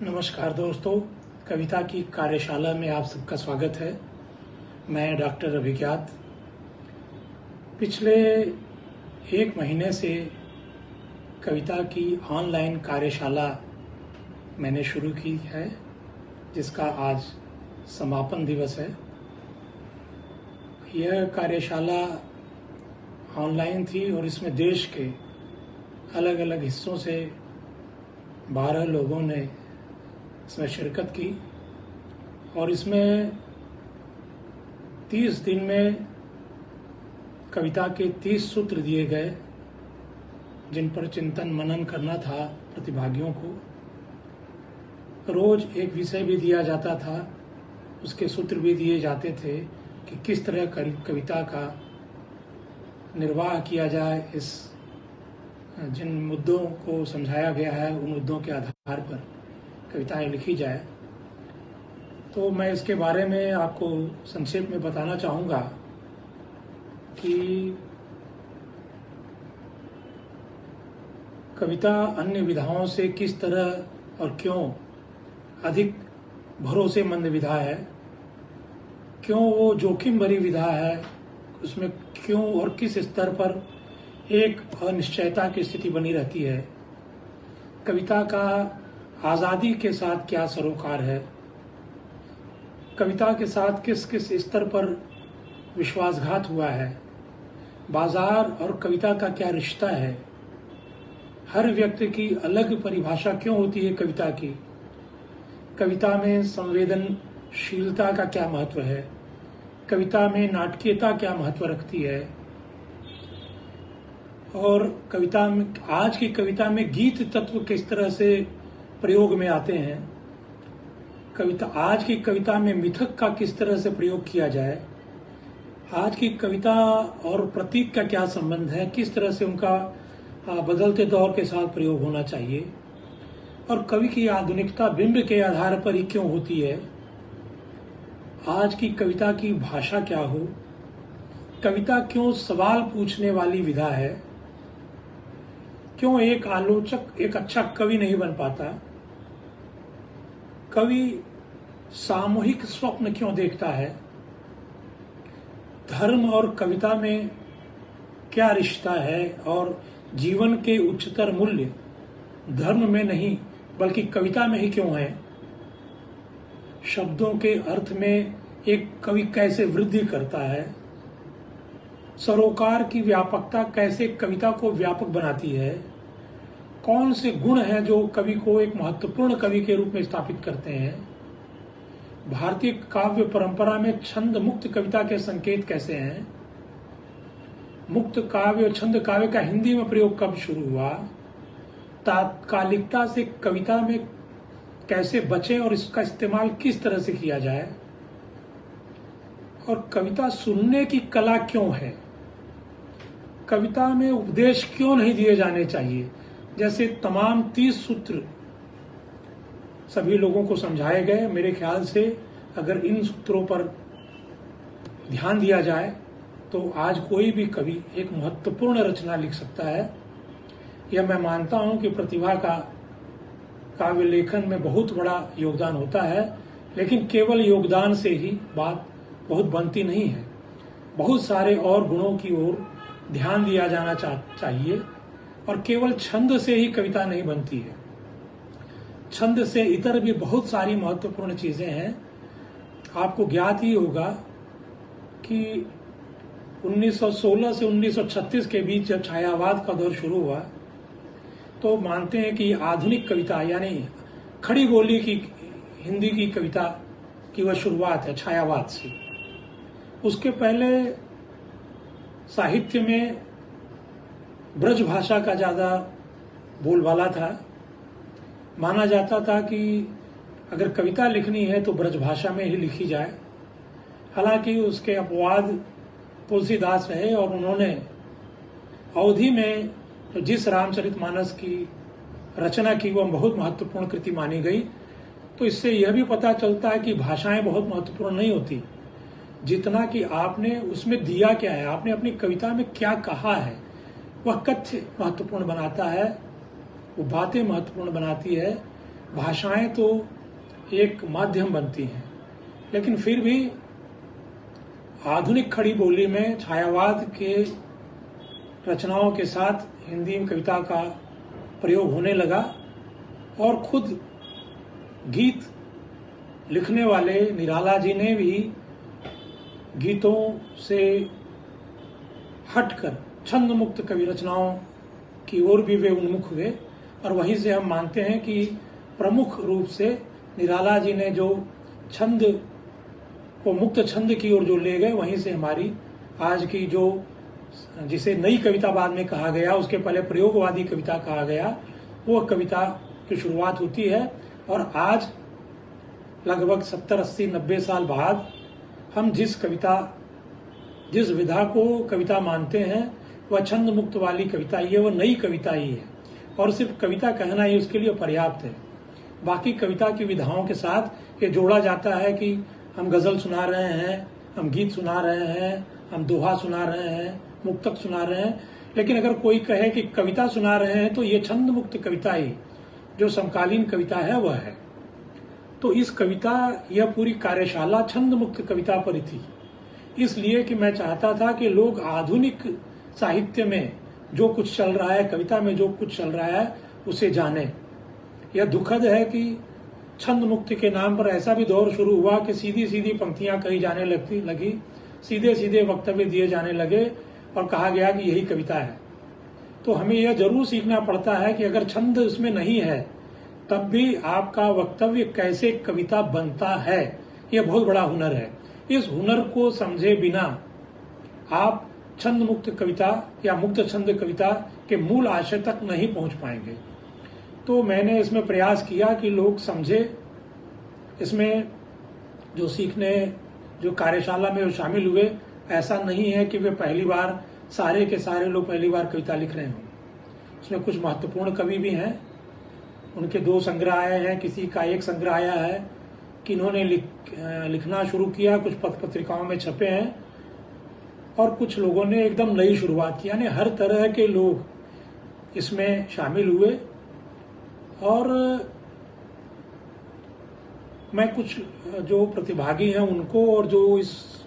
नमस्कार दोस्तों, कविता की कार्यशाला में आप सबका स्वागत है। मैं डॉक्टर अभिज्ञात पिछले 1 महीने से कविता की ऑनलाइन कार्यशाला मैंने शुरू की है, जिसका आज समापन दिवस है। यह कार्यशाला ऑनलाइन थी और इसमें देश के अलग अलग हिस्सों से 12 लोगों ने इसमें शिरकत की और इसमें 30 दिन में कविता के 30 सूत्र दिए गए, जिन पर चिंतन मनन करना था प्रतिभागियों को। रोज एक विषय भी दिया जाता था, उसके सूत्र भी दिए जाते थे कि किस तरह कविता का निर्वाह किया जाए। इस जिन मुद्दों को समझाया गया है, उन मुद्दों के आधार पर कविताएं लिखी जाए। तो मैं इसके बारे में आपको संक्षेप में बताना चाहूँगा कि कविता अन्य विधाओं से किस तरह और क्यों अधिक भरोसेमंद विधा है, क्यों वो जोखिम भरी विधा है, उसमें क्यों और किस स्तर पर एक अनिश्चयता की स्थिति बनी रहती है, कविता का आज़ादी के साथ क्या सरोकार है, कविता के साथ किस किस स्तर पर विश्वासघात हुआ है, बाजार और कविता का क्या रिश्ता है, हर व्यक्ति की अलग परिभाषा क्यों होती है कविता की, कविता में संवेदनशीलता का क्या महत्व है, कविता में नाटकीयता क्या महत्व रखती है, और कविता में आज की कविता में गीत तत्व किस तरह से प्रयोग में आते हैं, कविता आज की कविता में मिथक का किस तरह से प्रयोग किया जाए, आज की कविता और प्रतीक का क्या संबंध है, किस तरह से उनका बदलते दौर के साथ प्रयोग होना चाहिए, और कवि की आधुनिकता बिंब के आधार पर ही क्यों होती है, आज की कविता की भाषा क्या हो, कविता क्यों सवाल पूछने वाली विधा है, क्यों एक आलोचक एक अच्छा कवि नहीं बन पाता, कवि सामूहिक स्वप्न क्यों देखता है, धर्म और कविता में क्या रिश्ता है, और जीवन के उच्चतर मूल्य धर्म में नहीं बल्कि कविता में ही क्यों है, शब्दों के अर्थ में एक कवि कैसे वृद्धि करता है, सरोकार की व्यापकता कैसे कविता को व्यापक बनाती है, कौन से गुण हैं जो कवि को एक महत्वपूर्ण कवि के रूप में स्थापित करते हैं, भारतीय काव्य परंपरा में छंद मुक्त कविता के संकेत कैसे हैं, मुक्त काव्य और छंद काव्य का हिंदी में प्रयोग कब शुरू हुआ, तात्कालिकता से कविता में कैसे बचें और इसका इस्तेमाल किस तरह से किया जाए, और कविता सुनने की कला क्यों है, कविता में उपदेश क्यों नहीं दिए जाने चाहिए, जैसे तमाम 30 सूत्र सभी लोगों को समझाए गए। मेरे ख्याल से अगर इन सूत्रों पर ध्यान दिया जाए तो आज कोई भी कवि एक महत्वपूर्ण रचना लिख सकता है। यह मैं मानता हूं कि प्रतिभा का काव्य लेखन में बहुत बड़ा योगदान होता है, लेकिन केवल योगदान से ही बात बहुत बनती नहीं है। बहुत सारे और गुणों की ओर ध्यान दिया जाना चाहिए, और केवल छंद से ही कविता नहीं बनती है। छंद से इतर भी बहुत सारी महत्वपूर्ण चीजें हैं। आपको ज्ञात ही होगा कि 1916 से 1936 के बीच जब छायावाद का दौर शुरू हुआ, तो मानते हैं कि आधुनिक कविता यानी खड़ी बोली की हिंदी की कविता की वह शुरुआत है छायावाद से। उसके पहले साहित्य में ब्रज भाषा का ज्यादा बोलबाला था। माना जाता था कि अगर कविता लिखनी है तो ब्रज भाषा में ही लिखी जाए। हालांकि उसके अपवाद तुलसीदास रहे, और उन्होंने अवधि में तो जिस रामचरितमानस की रचना की वह बहुत महत्वपूर्ण कृति मानी गई। तो इससे यह भी पता चलता है कि भाषाएं बहुत महत्वपूर्ण नहीं होती, जितना कि आपने उसमें दिया क्या है, आपने अपनी कविता में क्या कहा है, वह कथ्य महत्वपूर्ण बनाता है, वो बातें महत्वपूर्ण बनाती है। भाषाएं तो एक माध्यम बनती हैं, लेकिन फिर भी आधुनिक खड़ी बोली में छायावाद के रचनाओं के साथ हिंदी में कविता का प्रयोग होने लगा और खुद गीत लिखने वाले निराला जी ने भी गीतों से हटकर छंद मुक्त कवि रचनाओं की ओर भी वे उन्मुख हुए और वहीं से हम मानते हैं कि प्रमुख रूप से निराला जी ने जो छंद को मुक्त छंद की ओर जो ले गए, वहीं से हमारी आज की जो जिसे नई कविता बाद में कहा गया, उसके पहले प्रयोगवादी कविता कहा गया, वो कविता की शुरुआत होती है। और आज लगभग 70, 80, 90 साल बाद हम जिस विधा को कविता मानते हैं वह छंद मुक्त वाली कविता ही है, वह नई कविता ही है और सिर्फ कविता कहना ही उसके लिए पर्याप्त है। बाकी कविता की विधाओं के साथ ये जोड़ा जाता है कि हम गजल सुना रहे हैं, हम गीत सुना रहे हैं, हम दोहा सुना रहे हैं, मुक्तक सुना रहे हैं। लेकिन अगर कोई कहे कि कविता सुना रहे हैं तो ये छंद मुक्त कविता ही जो समकालीन कविता है वह है। तो इस कविता, यह पूरी कार्यशाला छंद मुक्त कविता पर थी, इसलिए कि मैं चाहता था कि लोग आधुनिक साहित्य में जो कुछ चल रहा है, कविता में जो कुछ चल रहा है, उसे जाने। यह दुखद है कि छंद मुक्ति के नाम पर ऐसा भी दौर शुरू हुआ कि सीधी सीधी पंक्तियां कही जाने लगी, सीधे सीधे वक्तव्य दिए जाने लगे और कहा गया कि यही कविता है। तो हमें यह जरूर सीखना पड़ता है कि अगर छंद उसमें नहीं है तब भी आपका वक्तव्य कैसे कविता बनता है, यह बहुत बड़ा हुनर है। इस हुनर को समझे बिना आप छंद मुक्त कविता या मुक्त छंद कविता के मूल आशय तक नहीं पहुंच पाएंगे। तो मैंने इसमें प्रयास किया कि लोग समझे। इसमें जो सीखने, जो कार्यशाला में शामिल हुए, ऐसा नहीं है कि वे पहली बार, सारे के सारे लोग पहली बार कविता लिख रहे हों। उसमें कुछ महत्वपूर्ण कवि भी हैं, उनके 2 संग्रह आए हैं, किसी का 1 संग्रह आया है, कि इन्होंने लिखना शुरू किया, कुछ पत्र पत्रिकाओं में छपे हैं और कुछ लोगों ने एकदम नई शुरुआत की। यानी हर तरह के लोग इसमें शामिल हुए और मैं कुछ जो प्रतिभागी हैं उनको और जो इस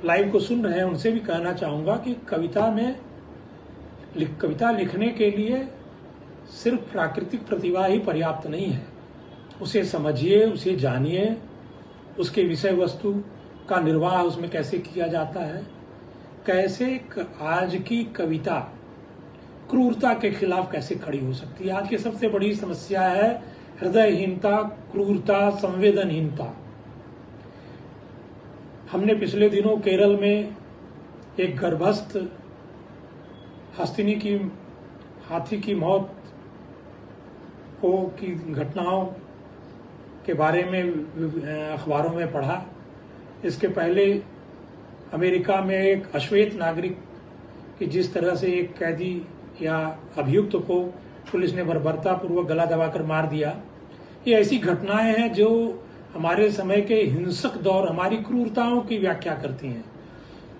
लाइव को सुन रहे हैं उनसे भी कहना चाहूंगा कि कविता लिखने के लिए सिर्फ प्राकृतिक प्रतिभा ही पर्याप्त नहीं है। उसे समझिए, उसे जानिए, उसके विषय वस्तु का निर्वाह उसमें कैसे किया जाता है, कैसे आज की कविता क्रूरता के खिलाफ कैसे खड़ी हो सकती है। आज की सबसे बड़ी समस्या है हृदयहीनता, क्रूरता, संवेदनहीनता। हमने पिछले दिनों केरल में एक गर्भस्थ हस्तिनी की हाथी की मौत की घटनाओं के बारे में अखबारों में पढ़ा। इसके पहले अमेरिका में एक अश्वेत नागरिक की जिस तरह से एक कैदी या अभियुक्त को पुलिस ने बर्बरतापूर्वक गला दबाकर मार दिया, ये ऐसी घटनाएं हैं जो हमारे समय के हिंसक दौर, हमारी क्रूरताओं की व्याख्या करती हैं।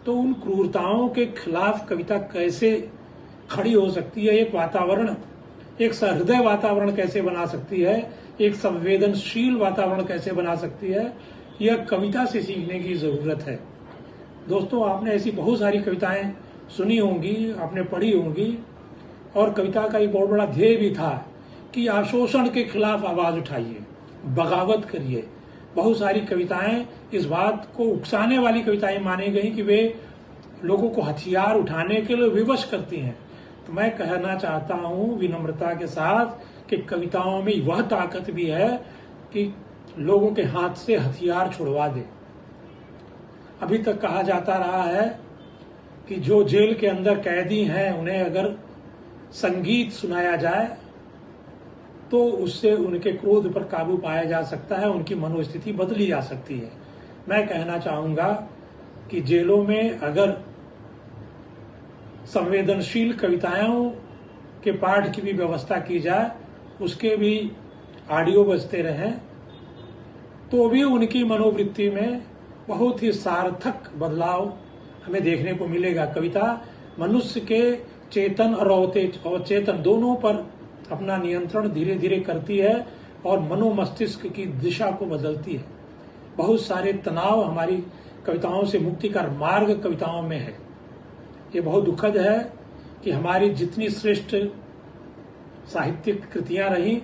तो उन क्रूरताओं के खिलाफ कविता कैसे खड़ी हो सकती है, एक वातावरण, एक सहृदय वातावरण कैसे बना सकती है, एक संवेदनशील वातावरण कैसे बना सकती है, यह कविता से सीखने की जरूरत है। दोस्तों, आपने ऐसी बहुत सारी कविताएं सुनी होंगी, आपने पढ़ी होंगी और कविता का एक बहुत बड़ा ध्येय भी था कि आप शोषण के खिलाफ आवाज उठाइए, बगावत करिए। बहुत सारी कविताएं इस बात को उकसाने वाली कविताएं मानी गई कि वे लोगों को हथियार उठाने के लिए विवश करती हैं। तो मैं कहना चाहता हूं विनम्रता के साथ कि कविताओं में वह ताकत भी है कि लोगों के हाथ से हथियार छुड़वा दे। अभी तक कहा जाता रहा है कि जो जेल के अंदर कैदी हैं उन्हें अगर संगीत सुनाया जाए तो उससे उनके क्रोध पर काबू पाया जा सकता है, उनकी मनोस्थिति बदली जा सकती है। मैं कहना चाहूंगा कि जेलों में अगर संवेदनशील कविताओं के पाठ की भी व्यवस्था की जाए, उसके भी ऑडियो बजते रहें, तो भी उनकी मनोवृत्ति में बहुत ही सार्थक बदलाव हमें देखने को मिलेगा। कविता मनुष्य के चेतन और अवचेतन दोनों पर अपना नियंत्रण धीरे धीरे करती है और मनोमस्तिष्क की दिशा को बदलती है। बहुत सारे तनाव हमारी कविताओं से मुक्ति का मार्ग कविताओं में है। ये बहुत दुखद है कि हमारी जितनी श्रेष्ठ साहित्यिक कृतियां रही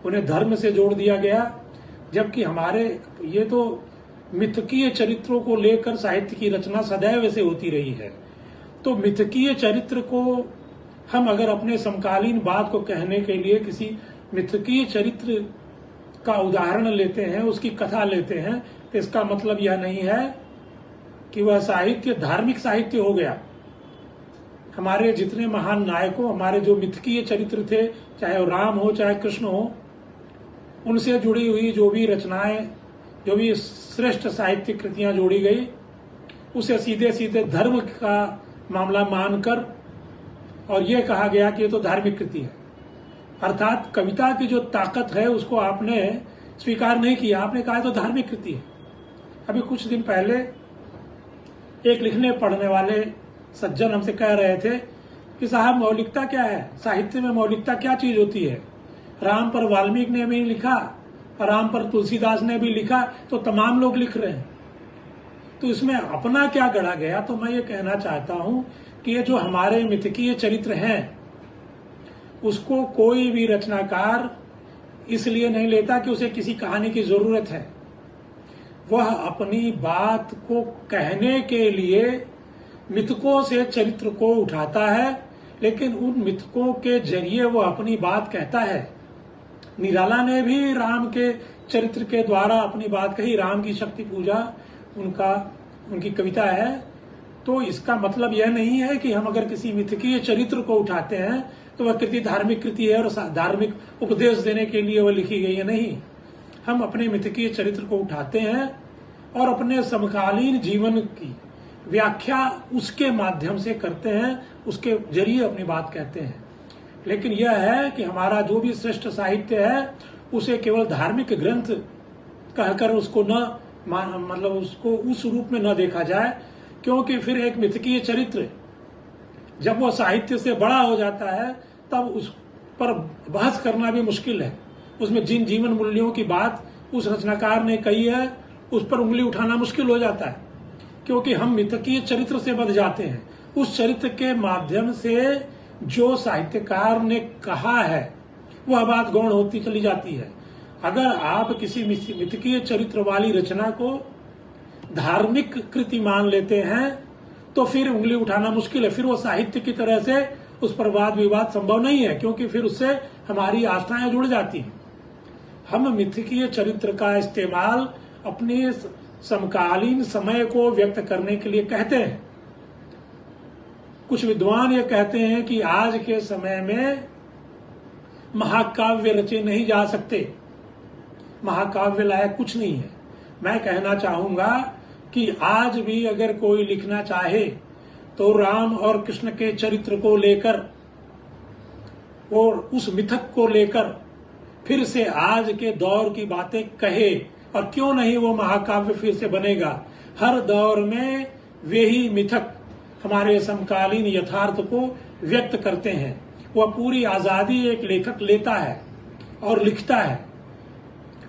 उन्हें धर्म से जोड़ दिया गया, जबकि हमारे ये तो मिथकीय चरित्रों को लेकर साहित्य की रचना सदैव से होती रही है। तो मिथकीय चरित्र को हम अगर अपने समकालीन बात को कहने के लिए किसी मिथकीय चरित्र का उदाहरण लेते हैं, उसकी कथा लेते हैं, तो इसका मतलब यह नहीं है कि वह साहित्य धार्मिक साहित्य हो गया। हमारे जितने महान नायकों, हमारे जो मिथकीय चरित्र थे, चाहे वो राम हो चाहे कृष्ण हो, उनसे जुड़ी हुई जो भी रचनाएं, जो भी श्रेष्ठ साहित्यिक कृतियां जोड़ी गई, उसे सीधे सीधे धर्म का मामला मानकर और यह कहा गया कि ये तो धार्मिक कृति है। अर्थात कविता की जो ताकत है उसको आपने स्वीकार नहीं किया, आपने कहा तो धार्मिक कृति है। अभी कुछ दिन पहले एक लिखने पढ़ने वाले सज्जन हमसे कह रहे थे कि साहब मौलिकता क्या है, साहित्य में मौलिकता क्या चीज होती है? राम पर वाल्मीकि ने भी लिखा, राम पर तुलसीदास ने भी लिखा, तो तमाम लोग लिख रहे हैं, तो इसमें अपना क्या गढ़ा गया? तो मैं ये कहना चाहता हूं कि ये जो हमारे मिथकीय चरित्र हैं उसको कोई भी रचनाकार इसलिए नहीं लेता कि उसे किसी कहानी की जरूरत है। वह अपनी बात को कहने के लिए मिथकों से चरित्र को उठाता है, लेकिन उन मिथकों के जरिए वह अपनी बात कहता है। निराला ने भी राम के चरित्र के द्वारा अपनी बात कही, राम की शक्ति पूजा उनकी कविता है। तो इसका मतलब यह नहीं है कि हम अगर किसी मिथकीय चरित्र को उठाते हैं तो वह कृति धार्मिक कृति है और धार्मिक उपदेश देने के लिए वह लिखी गई है। नहीं, हम अपने मिथकीय चरित्र को उठाते हैं और अपने समकालीन जीवन की व्याख्या उसके माध्यम से करते हैं, उसके जरिए अपनी बात कहते हैं। लेकिन यह है कि हमारा जो भी श्रेष्ठ साहित्य है उसे केवल धार्मिक ग्रंथ कहकर उसको मतलब उसको उस रूप में न देखा जाए, क्योंकि फिर एक मिथकीय चरित्र जब वो साहित्य से बड़ा हो जाता है तब उस पर बहस करना भी मुश्किल है। उसमें जिन जीवन मूल्यों की बात उस रचनाकार ने कही है उस पर उंगली उठाना मुश्किल हो जाता है, क्योंकि हम मिथकीय चरित्र से बंध जाते हैं। उस चरित्र के माध्यम से जो साहित्यकार ने कहा है वह बात गौण होती चली जाती है। अगर आप किसी मिथकीय चरित्र वाली रचना को धार्मिक कृति मान लेते हैं तो फिर उंगली उठाना मुश्किल है, फिर वो साहित्य की तरह से उस पर वाद विवाद संभव नहीं है, क्योंकि फिर उससे हमारी आस्थाएं जुड़ जाती हैं। हम मिथकीय चरित्र का इस्तेमाल अपने समकालीन समय को व्यक्त करने के लिए कहते हैं। कुछ विद्वान ये कहते हैं कि आज के समय में महाकाव्य रचे नहीं जा सकते, महाकाव्य लायक कुछ नहीं है। मैं कहना चाहूंगा कि आज भी अगर कोई लिखना चाहे तो राम और कृष्ण के चरित्र को लेकर और उस मिथक को लेकर फिर से आज के दौर की बातें कहे, और क्यों नहीं वो महाकाव्य फिर से बनेगा। हर दौर में वे ही मिथक हमारे समकालीन यथार्थ को व्यक्त करते हैं। वह पूरी आजादी एक लेखक लेता है और लिखता है।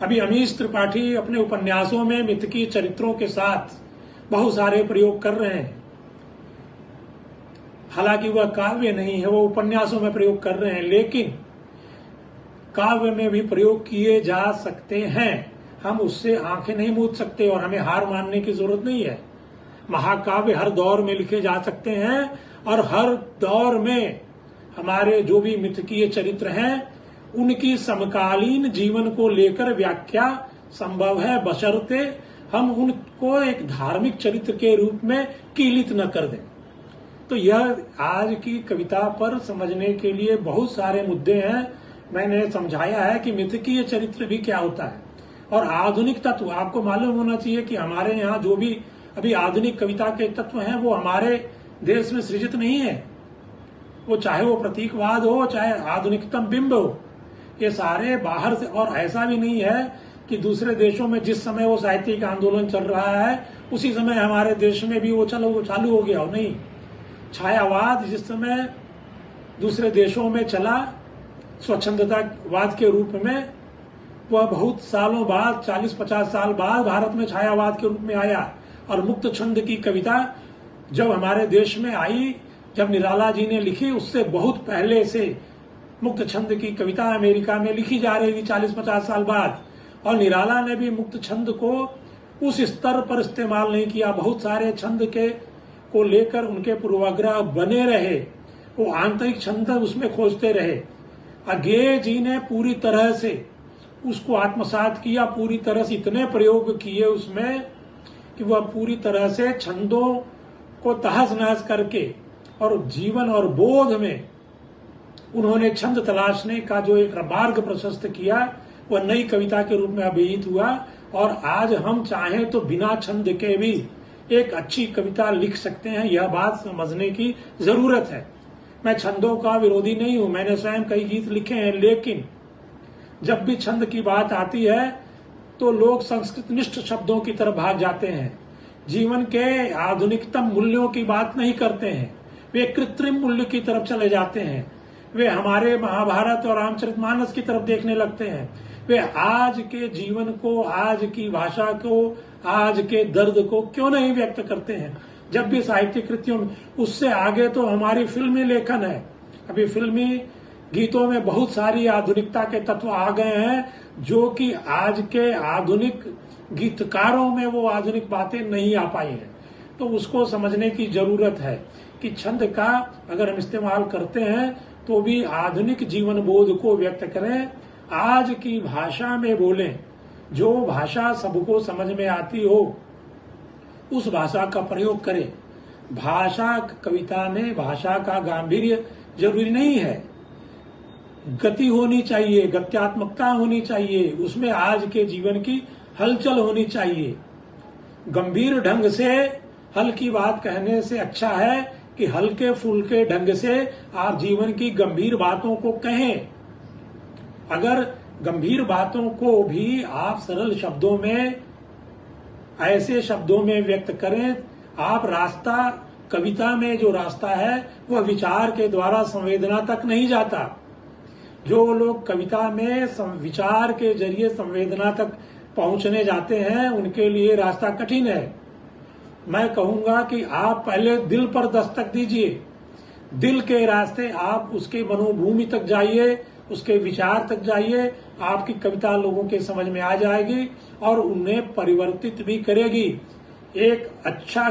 अभी अमीश त्रिपाठी अपने उपन्यासों में मिथकीय चरित्रों के साथ बहुत सारे प्रयोग कर रहे हैं। हालांकि वह काव्य नहीं है, वो उपन्यासों में प्रयोग कर रहे हैं, लेकिन काव्य में भी प्रयोग किए जा सकते हैं। हम उससे आंखें नहीं मूंद सकते और हमें हार मानने की जरूरत नहीं है। महाकाव्य हर दौर में लिखे जा सकते हैं और हर दौर में हमारे जो भी मिथकीय चरित्र हैं उनकी समकालीन जीवन को लेकर व्याख्या संभव है, बशर्ते हम उनको एक धार्मिक चरित्र के रूप में कीलित न कर दें। तो यह आज की कविता पर समझने के लिए बहुत सारे मुद्दे हैं। मैंने समझाया है कि मिथकीय चरित्र भी क्या होता है और आधुनिक तत्व। आपको मालूम होना चाहिए कि हमारे यहाँ जो भी अभी आधुनिक कविता के तत्व हैं वो हमारे देश में सृजित नहीं है। वो चाहे वो प्रतीकवाद हो, चाहे आधुनिकतम बिंब हो, ये सारे बाहर से। और ऐसा भी नहीं है कि दूसरे देशों में जिस समय वो साहित्यिक आंदोलन चल रहा है उसी समय हमारे देश में भी वो चालू हो गया हो। नहीं, छायावाद जिस समय दूसरे देशों में चला स्वच्छंदतावाद के रूप में वह बहुत सालों बाद 40-50 साल बाद भारत में छायावाद के रूप में आया। और मुक्त छंद की कविता जब हमारे देश में आई, जब निराला जी ने लिखी, उससे बहुत पहले से मुक्त छंद की कविता अमेरिका में लिखी जा रही थी 40-50 साल बाद। और निराला ने भी मुक्त छंद को उस स्तर पर इस्तेमाल नहीं किया। बहुत सारे छंद के को लेकर उनके पूर्वाग्रह बने रहे, वो आंतरिक छंद उसमें खोजते रहे। अज्ञेय जी ने पूरी तरह से उसको आत्मसात किया, पूरी तरह से इतने प्रयोग किए उसमें कि वह पूरी तरह से छंदों को तहस नहस करके और जीवन और बोध में उन्होंने छंद तलाशने का जो एक मार्ग प्रशस्त किया, वह नई कविता के रूप में अभिहित हुआ। और आज हम चाहें तो बिना छंद के भी एक अच्छी कविता लिख सकते हैं, यह बात समझने की जरूरत है। मैं छंदों का विरोधी नहीं हूं, मैंने स्वयं कई गीत लिखे हैं, लेकिन जब भी छंद की बात आती है तो लोग संस्कृत निष्ठ शब्दों की तरफ भाग जाते हैं, जीवन के आधुनिकतम मूल्यों की बात नहीं करते हैं, वे कृत्रिम मूल्य की तरफ चले जाते हैं, वे हमारे महाभारत और रामचरितमानस की तरफ देखने लगते हैं, वे आज के जीवन को, आज की भाषा को, आज के दर्द को क्यों नहीं व्यक्त करते हैं। जब भी साहित्यिक कृतियों में, उससे आगे तो हमारी फिल्मी लेखन है। अभी फिल्मी गीतों में बहुत सारी आधुनिकता के तत्व आ गए हैं, जो कि आज के आधुनिक गीतकारों में वो आधुनिक बातें नहीं आ पाई हैं। तो उसको समझने की जरूरत है कि छंद का अगर हम इस्तेमाल करते हैं तो भी आधुनिक जीवन बोध को व्यक्त करें, आज की भाषा में बोलें, जो भाषा सबको समझ में आती हो उस भाषा का प्रयोग करें। भाषा कविता में भाषा का गांभीर्य जरूरी नहीं है, गति होनी चाहिए, गत्यात्मकता होनी चाहिए, उसमें आज के जीवन की हलचल होनी चाहिए। गंभीर ढंग से हल्की बात कहने से अच्छा है कि हल्के फुल्के ढंग से आप जीवन की गंभीर बातों को कहें। अगर गंभीर बातों को भी आप सरल शब्दों में, ऐसे शब्दों में व्यक्त करें, आप रास्ता, कविता में जो रास्ता है वह विचार के द्वारा संवेदना तक नहीं जाता। जो लोग कविता में विचार के जरिए संवेदना तक पहुंचने जाते हैं, उनके लिए रास्ता कठिन है। मैं कहूंगा कि आप पहले दिल पर दस्तक दीजिए, दिल के रास्ते आप उसके मनोभूमि तक जाइए, उसके विचार तक जाइए, आपकी कविता लोगों के समझ में आ जाएगी और उन्हें परिवर्तित भी करेगी। एक अच्छा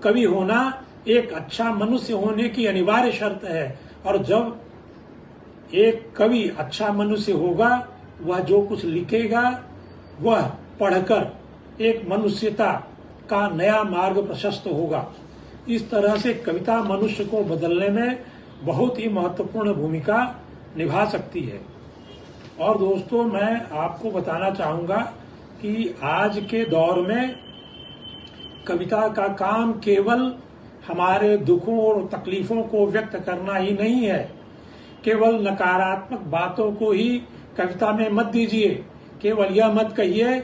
कवि होना एक अच्छा मनुष्य होने की अनिवार्य शर्त है। और जब एक कवि अच्छा मनुष्य होगा, वह जो कुछ लिखेगा वह पढ़कर एक मनुष्यता का नया मार्ग प्रशस्त होगा। इस तरह से कविता मनुष्य को बदलने में बहुत ही महत्वपूर्ण भूमिका निभा सकती है। और दोस्तों, मैं आपको बताना चाहूंगा कि आज के दौर में कविता का काम केवल हमारे दुखों और तकलीफों को व्यक्त करना ही नहीं है। केवल नकारात्मक बातों को ही कविता में मत दीजिए। केवल यह मत कहिए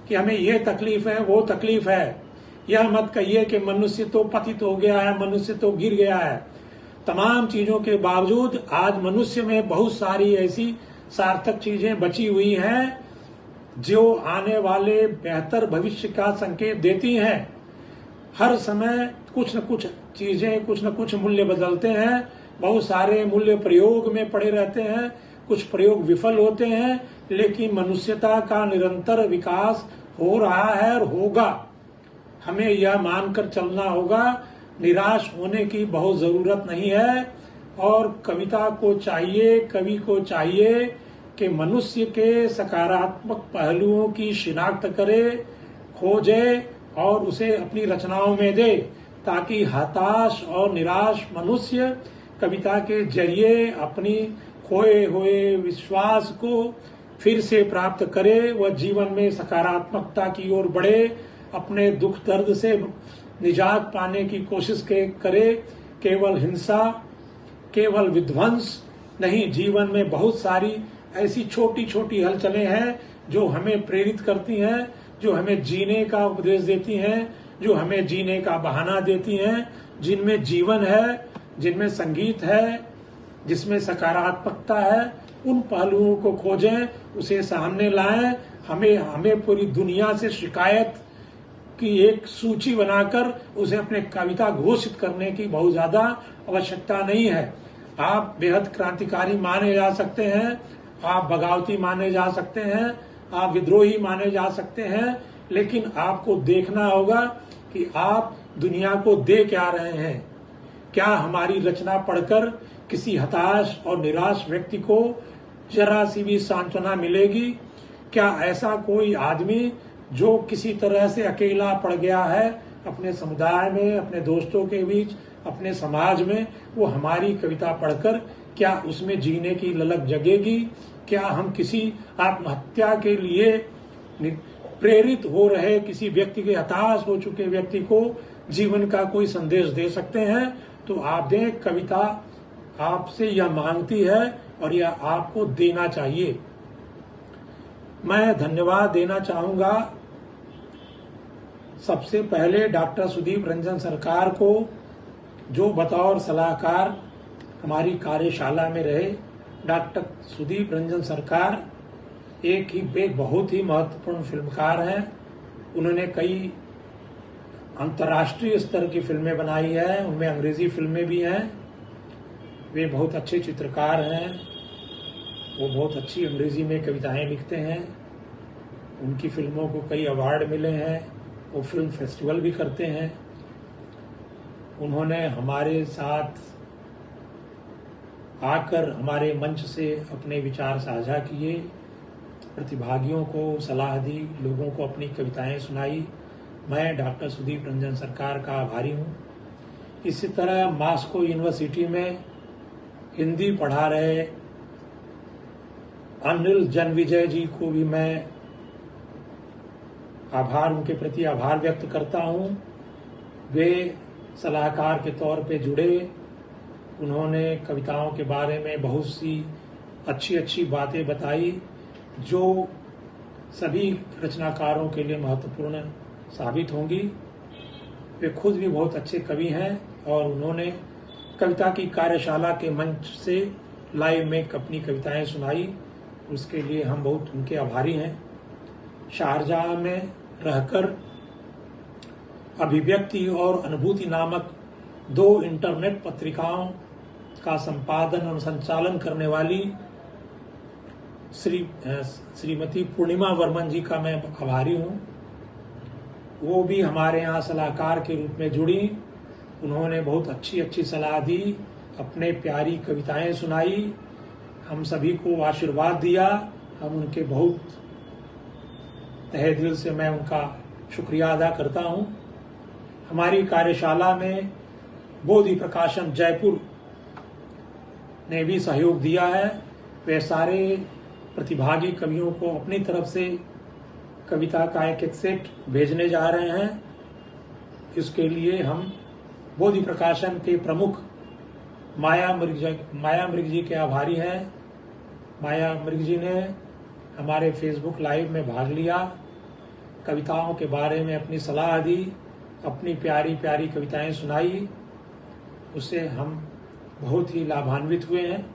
कि हमें यह तकलीफ है, वो तकलीफ है। यह मत कहिए कि मनुष्य तो पतित हो गया है, मनुष्य तो गिर गया है। तमाम चीजों के बावजूद आज मनुष्य में बहुत सारी ऐसी सार्थक चीजें बची हुई हैं जो आने वाले बेहतर भविष्य का संकेत देती हैं। हर समय कुछ न कुछ चीजें, कुछ न कुछ मूल्य बदलते हैं। बहुत सारे मूल्य प्रयोग में पड़े रहते हैं, कुछ प्रयोग विफल होते हैं, लेकिन मनुष्यता का निरंतर विकास हो रहा है और होगा। हमें यह मानकर चलना होगा, निराश होने की बहुत जरूरत नहीं है। और कविता को चाहिए, कवि को चाहिए कि मनुष्य के सकारात्मक पहलुओं की शिनाख्त करे, खोजे और उसे अपनी रचनाओं में दे, ताकि हताश और निराश मनुष्य कविता के जरिए अपनी खोए हुए विश्वास को फिर से प्राप्त करे, वह जीवन में सकारात्मकता की ओर बढ़े, अपने दुख दर्द से निजात पाने की कोशिश करे। केवल हिंसा, केवल विध्वंस नहीं, जीवन में बहुत सारी ऐसी छोटी छोटी हलचलें हैं जो हमें प्रेरित करती हैं, जो हमें जीने का उपदेश देती हैं, जो हमें जीने का बहाना देती हैं, जिनमें जीवन है, जिनमें संगीत है, जिसमें सकारात्मकता है। उन पहलुओं को खोजें, उसे सामने लाएं। हमें पूरी दुनिया से शिकायत की एक सूची बनाकर उसे अपने कविता घोषित करने की बहुत ज्यादा आवश्यकता नहीं है। आप बेहद क्रांतिकारी माने जा सकते हैं, आप बगावती माने जा सकते हैं, आप विद्रोही माने जा सकते हैं, लेकिन आपको देखना होगा कि आप दुनिया को दे क्या रहे हैं। क्या हमारी रचना पढ़कर किसी हताश और निराश व्यक्ति को जरा सी भी सांत्वना मिलेगी? क्या ऐसा कोई आदमी जो किसी तरह से अकेला पड़ गया है अपने समुदाय में, अपने दोस्तों के बीच, अपने समाज में, वो हमारी कविता पढ़कर क्या उसमें जीने की ललक जगेगी? क्या हम किसी आत्महत्या के लिए प्रेरित हो रहे किसी व्यक्ति के, हताश हो चुके व्यक्ति को जीवन का कोई संदेश दे सकते हैं? तो आप दें, कविता आपसे यह मांगती है और यह आपको देना चाहिए। मैं धन्यवाद देना चाहूंगा सबसे पहले डॉक्टर सुदीप रंजन सरकार को, जो बतौर सलाहकार हमारी कार्यशाला में रहे। डॉक्टर सुदीप रंजन सरकार एक बहुत ही महत्वपूर्ण फिल्मकार हैं। उन्होंने कई अंतर्राष्ट्रीय स्तर की फिल्में बनाई है, उनमें अंग्रेजी फिल्में भी हैं। वे बहुत अच्छे चित्रकार हैं, वो बहुत अच्छी अंग्रेजी में कविताएं लिखते हैं। उनकी फिल्मों को कई अवार्ड मिले हैं, वो फिल्म फेस्टिवल भी करते हैं। उन्होंने हमारे साथ आकर हमारे मंच से अपने विचार साझा किए, प्रतिभागियों को सलाह दी, लोगों को अपनी कविताएं सुनाई। मैं डॉक्टर सुदीप रंजन सरकार का आभारी हूँ। इसी तरह मॉस्को यूनिवर्सिटी में हिंदी पढ़ा रहे अनिल जनविजय जी को भी मैं उनके प्रति आभार व्यक्त करता हूँ। वे सलाहकार के तौर पे जुड़े, उन्होंने कविताओं के बारे में बहुत सी अच्छी बातें बताई जो सभी रचनाकारों के लिए महत्वपूर्ण साबित होंगी। वे खुद भी बहुत अच्छे कवि हैं और उन्होंने कविता की कार्यशाला के मंच से लाइव में अपनी कविताएं सुनाई। उसके लिए हम बहुत उनके आभारी हैं। शारजाह में रहकर अभिव्यक्ति और अनुभूति नामक 2 इंटरनेट पत्रिकाओं का संपादन और संचालन करने वाली श्रीमती पूर्णिमा वर्मन जी का मैं आभारी हूँ। वो भी हमारे यहाँ सलाहकार के रूप में जुड़ी। उन्होंने बहुत अच्छी सलाह दी, अपने प्यारी कविताएं सुनाई, हम सभी को आशीर्वाद दिया। हम उनके बहुत तहे दिल से मैं उनका शुक्रिया अदा करता हूँ। हमारी कार्यशाला में बोधि प्रकाशन जयपुर ने भी सहयोग दिया है। वे सारे प्रतिभागी कवियों को अपनी तरफ से कविता का एक सेट भेजने जा रहे हैं। इसके लिए हम बोधि प्रकाशन के प्रमुख माया मृग जी के आभारी हैं। माया मृग जी ने हमारे फेसबुक लाइव में भाग लिया, कविताओं के बारे में अपनी सलाह दी, अपनी प्यारी प्यारी कविताएं सुनाई। उससे हम बहुत ही लाभान्वित हुए हैं।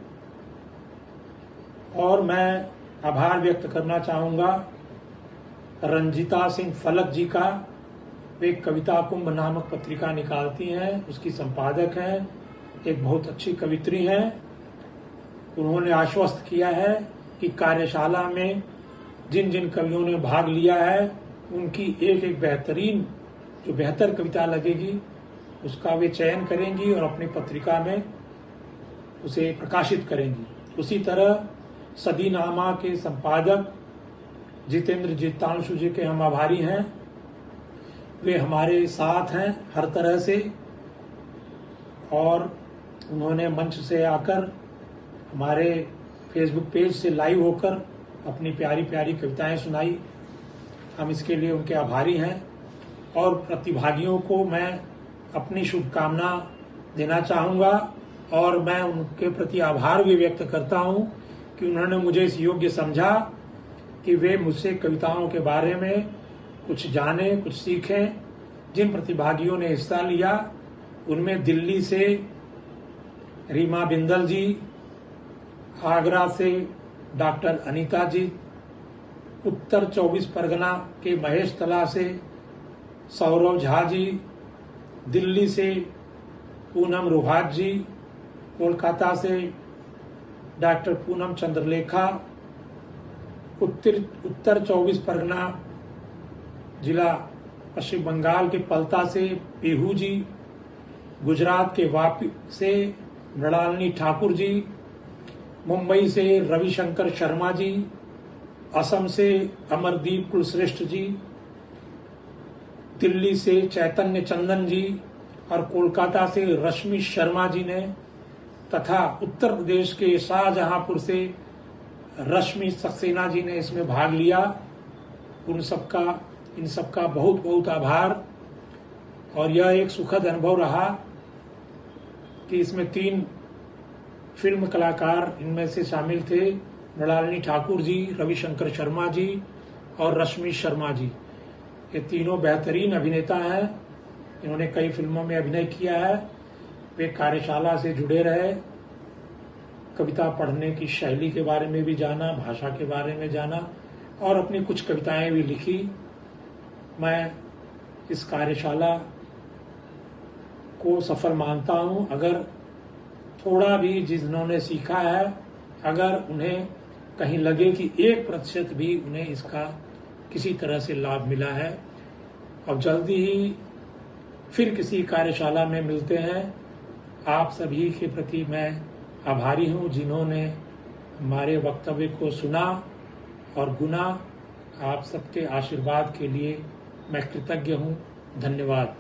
और मैं आभार व्यक्त करना चाहूँगा रंजिता सिंह फलक जी का। वे कविता कुंभ नामक पत्रिका निकालती हैं, उसकी संपादक हैं, एक बहुत अच्छी कवित्री हैं। उन्होंने आश्वस्त किया है कि कार्यशाला में जिन जिन कवियों ने भाग लिया है उनकी एक बेहतरीन जो बेहतर कविता लगेगी उसका वे चयन करेंगी और अपनी पत्रिका में उसे प्रकाशित करेंगी। उसी तरह सदीनामा के संपादक जितेंद्र जीतांशु जी के हम आभारी हैं। वे हमारे साथ हैं हर तरह से और उन्होंने मंच से आकर हमारे फेसबुक पेज से लाइव होकर अपनी प्यारी प्यारी कविताएं सुनाई। हम इसके लिए उनके आभारी हैं। और प्रतिभागियों को मैं अपनी शुभकामना देना चाहूँगा और मैं उनके प्रति आभार भी व्यक्त करता हूँ कि उन्होंने मुझे इस योग्य समझा कि वे मुझसे कविताओं के बारे में कुछ जाने, कुछ सीखें। जिन प्रतिभागियों ने हिस्सा लिया उनमें दिल्ली से रीमा बिंदल जी, आगरा से डॉक्टर अनीता जी, उत्तर 24 परगना के महेश तला से सौरभ झा जी, दिल्ली से पूनम रुहात जी, कोलकाता से डॉक्टर पूनम चंद्रलेखा, उत्तर 24 परगना जिला पश्चिम बंगाल के पलता से पीहू जी, गुजरात के वापी से मृणालिनी ठाकुर जी, मुंबई से रविशंकर शर्मा जी, असम से अमरदीप कुलश्रेष्ठ जी, दिल्ली से चैतन्य चंदन जी और कोलकाता से रश्मि शर्मा जी ने, तथा उत्तर प्रदेश के शाहजहांपुर से रश्मि सक्सेना जी ने इसमें भाग लिया। इन सबका बहुत बहुत आभार। और यह एक सुखद अनुभव रहा कि इसमें 3 फिल्म कलाकार इनमें से शामिल थे, मृणालिनी ठाकुर जी, रविशंकर शर्मा जी और रश्मि शर्मा जी। ये तीनों बेहतरीन अभिनेता हैं, इन्होंने कई फिल्मों में अभिनय किया है। वे कार्यशाला से जुड़े रहे, कविता पढ़ने की शैली के बारे में भी जाना, भाषा के बारे में जाना और अपनी कुछ कविताएं भी लिखी। मैं इस कार्यशाला को सफल मानता हूं। अगर थोड़ा भी जिन्होंने सीखा है, अगर उन्हें कहीं लगे कि 1% भी उन्हें इसका किसी तरह से लाभ मिला है, अब जल्दी ही फिर किसी कार्यशाला में मिलते हैं। आप सभी के प्रति मैं आभारी हूं जिन्होंने हमारे वक्तव्य को सुना और गुना। आप सबके आशीर्वाद के लिए मैं कृतज्ञ हूं। धन्यवाद।